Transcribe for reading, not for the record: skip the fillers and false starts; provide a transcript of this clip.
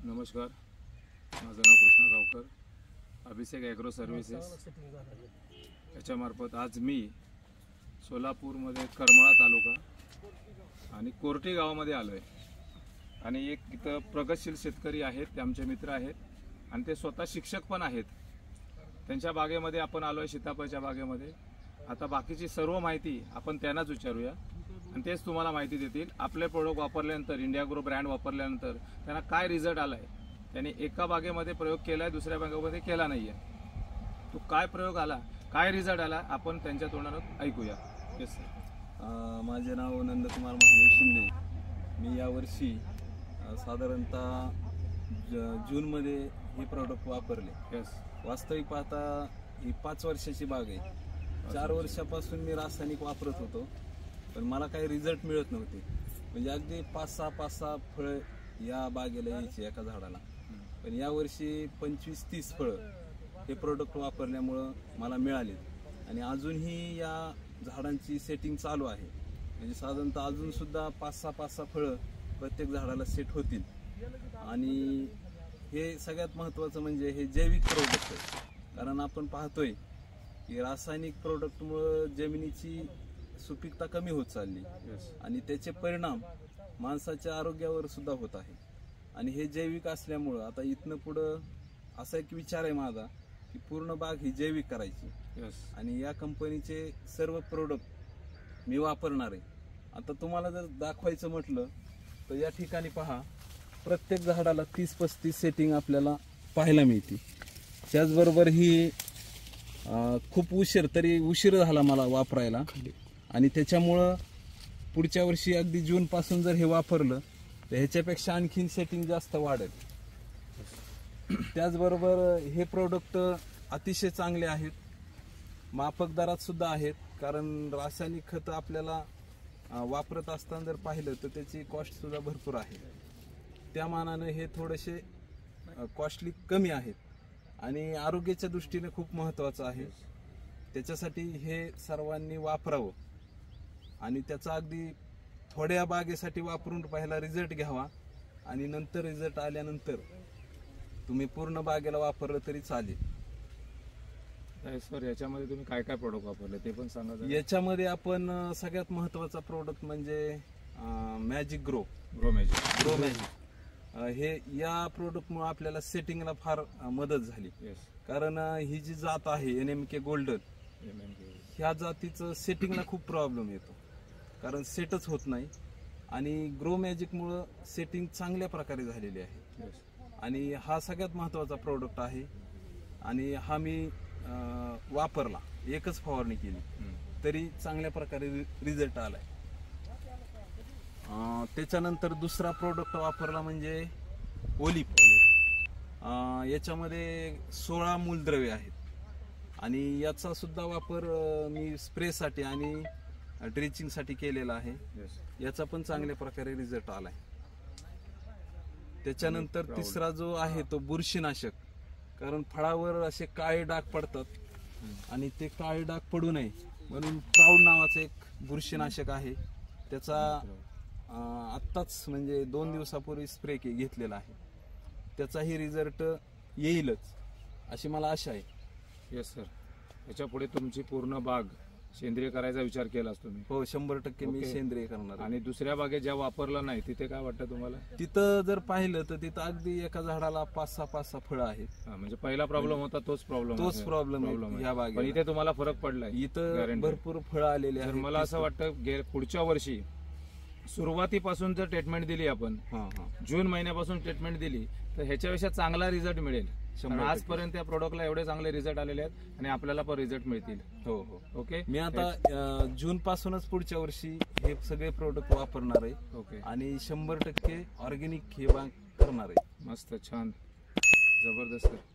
नमस्कार, माझं नाव कृष्णा गावकर, अभिषेक agro services याच्यामार्फत आज मी सोलापूरमध्ये करमाळा तालुका आणि कोर्टी गावामध्ये आलो आहे आणि एक इथं प्रगतशील शेतकरी आहेत, ते आमचे मित्र आहेत आणि ते स्वतः शिक्षक पण आहेत. त्यांच्या बागेमध्ये आपण आलो आहे, सीताफळच्या बागेमध्ये. आता बाकीची सर्व माहिती आपण त्यांनाच विचारूया आणि तेच तुम्हाला माहिती देतील. आपले प्रोडक्ट वापरल्यानंतर, इंडिया ग्रो ब्रँड वापरल्यानंतर त्यांना काय रिझल्ट आला आहे, त्यांनी एका बागेमध्ये प्रयोग केला आहे, दुसऱ्या बागेमध्ये केला नाही आहे. तो काय प्रयोग आला, काय रिझल्ट आला, आपण त्यांच्या तोंडानं ऐकूया. Yes sir. माझे नाव नंदकुमार महादेव शिंदे. मी यावर्षी साधारणतः जूनमध्ये हे प्रॉडक्ट वापरले. येस. वास्तविक पाहता ही 5 वर्षाची बाग आहे. 4 वर्षापासून मी रासायनिक वापरत होतो, पण मला काही रिझल्ट मिळत नव्हते. म्हणजे अगदी 5-6 फळं या बागेला यायची एका झाडाला, पण यावर्षी 25-30 फळं हे प्रोडक्ट वापरल्यामुळं मला मिळाले आणि अजूनही या झाडांची सेटिंग चालू आहे. म्हणजे साधारणतः अजूनसुद्धा 5-6 फळं प्रत्येक झाडाला सेट होतील. आणि हे सगळ्यात महत्त्वाचं म्हणजे हे जैविक प्रोडक्ट आहे. कारण आपण पाहतोय की रासायनिक प्रोडक्टमुळं जमिनीची सुपीकता कमी होत चालली आणि त्याचे परिणाम माणसाच्या आरोग्यावर सुद्धा होत आहे. आणि हे जैविक असल्यामुळं आता इथनं पुढं असा एक विचार आहे माझा की पूर्ण बाग ही जैविक करायची. आणि या कंपनीचे सर्व प्रोडक्ट मी वापरणार आहे. आता तुम्हाला जर दाखवायचं म्हटलं तर या ठिकाणी पहा, प्रत्येक झाडाला 30-35 सेटिंग आपल्याला पाहायला मिळते. त्याचबरोबर ही खूप उशीर झाला मला वापरायला आणि त्याच्यामुळं पुढच्या वर्षी अगदी जूनपासून जर हे वापरलं तर ह्याच्यापेक्षा आणखीन सेटिंग जास्त वाढेल. त्याचबरोबर हे प्रोडक्ट अतिशय चांगले आहेत, माफक दरात सुद्धा आहेत. कारण रासायनिक खतं आपल्याला वापरत असताना जर पाहिलं तर त्याची कॉस्ट सुद्धा भरपूर आहे. त्या मानानं हे थोडेसे कॉस्टली कमी आहेत आणि आरोग्याच्या दृष्टीने खूप महत्त्वाचं आहे. त्याच्यासाठी हे सर्वांनी वापरावं आणि त्याचा अगदी थोड्या बागेसाठी वापरून पहिला रिझल्ट घ्यावा आणि नंतर रिझल्ट आल्यानंतर तुम्ही पूर्ण बागेला वापरलं तरी चालेल. सर, याच्यामध्ये तुम्ही काय काय प्रोडक्ट वापरले ते पण सांगा. याच्यामध्ये आपण सगळ्यात महत्त्वाचा प्रोडक्ट म्हणजे मॅजिक ग्रो मॅजिक हे या प्रोडक्टमुळे आपल्याला सेटिंगला फार मदत झाली. कारण ही जी जात आहे NMK गोल्डन, ह्या जातीचं सेटिंगला खूप प्रॉब्लेम येतो, कारण सेटच होत नाही. आणि ग्रो मॅजिकमुळं सेटिंग चांगल्या प्रकारे झालेली आहे. आणि हा सगळ्यात महत्त्वाचा प्रोडक्ट आहे. आणि हा मी वापरला, एकच फवारणी केली तरी चांगल्या प्रकारे रिझल्ट आलाय. त्याच्यानंतर दुसरा प्रोडक्ट वापरला म्हणजे ओलिप. याच्यामध्ये 16 मूलद्रव्ये आहेत आणि याचा सुद्धा वापर मी स्प्रेसाठी आणि ड्रेचिंगसाठी केलेला आहे. याचा पण चांगल्या प्रकारे रिझल्ट आलाय. त्याच्यानंतर तिसरा जो आहे तो बुरशीनाशक. कारण फळावर असे काळे डाग पडतात आणि ते काळे डाग पडू नये म्हणून प्राऊड नावाचं एक बुरशीनाशक आहे. त्याचा आत्ताच म्हणजे 2 दिवसापूर्वी स्प्रे घेतलेला आहे. त्याचाही रिझल्ट येईलच अशी मला आशा आहे. Yes sir. याच्या पुढे तुमची पूर्ण बाग सेंद्रिय करायचा विचार केलास तुम्ही? हो, 100% मी सेंद्रिय करणार. आणि दुसऱ्या बागेत ज्या वापरलं नाही तिथे काय वाटतं तुम्हाला? तिथं जर पाहिलं तर तिथं अगदी एका झाडाला 5-6 फळं आहेत. म्हणजे पहिला प्रॉब्लेम होता तोच प्रॉब्लेम या बागेत. पण इथे तुम्हाला फरक पडलाय, इथं भरपूर फळं आलेले आहेत. मला असं वाटतं पुढच्या वर्षी सुरुवातीपासून जर ट्रीटमेंट दिली आपण, जून महिन्यापासून ट्रीटमेंट दिली तर ह्याच्यापेक्षा चांगला रिझल्ट मिळेल. आजपर्यंत त्या प्रोडक्टला एवढे चांगले रिझल्ट आलेले आहेत आणि आपल्याला पण रिझल्ट मिळतील. हो. ओके. मी आता जून पासूनच पुढच्या वर्षी हे सगळे प्रोडक्ट वापरणार आहे. ओके. आणि 100% ऑर्गॅनिक हे करणार आहे. मस्त, छान, जबरदस्त.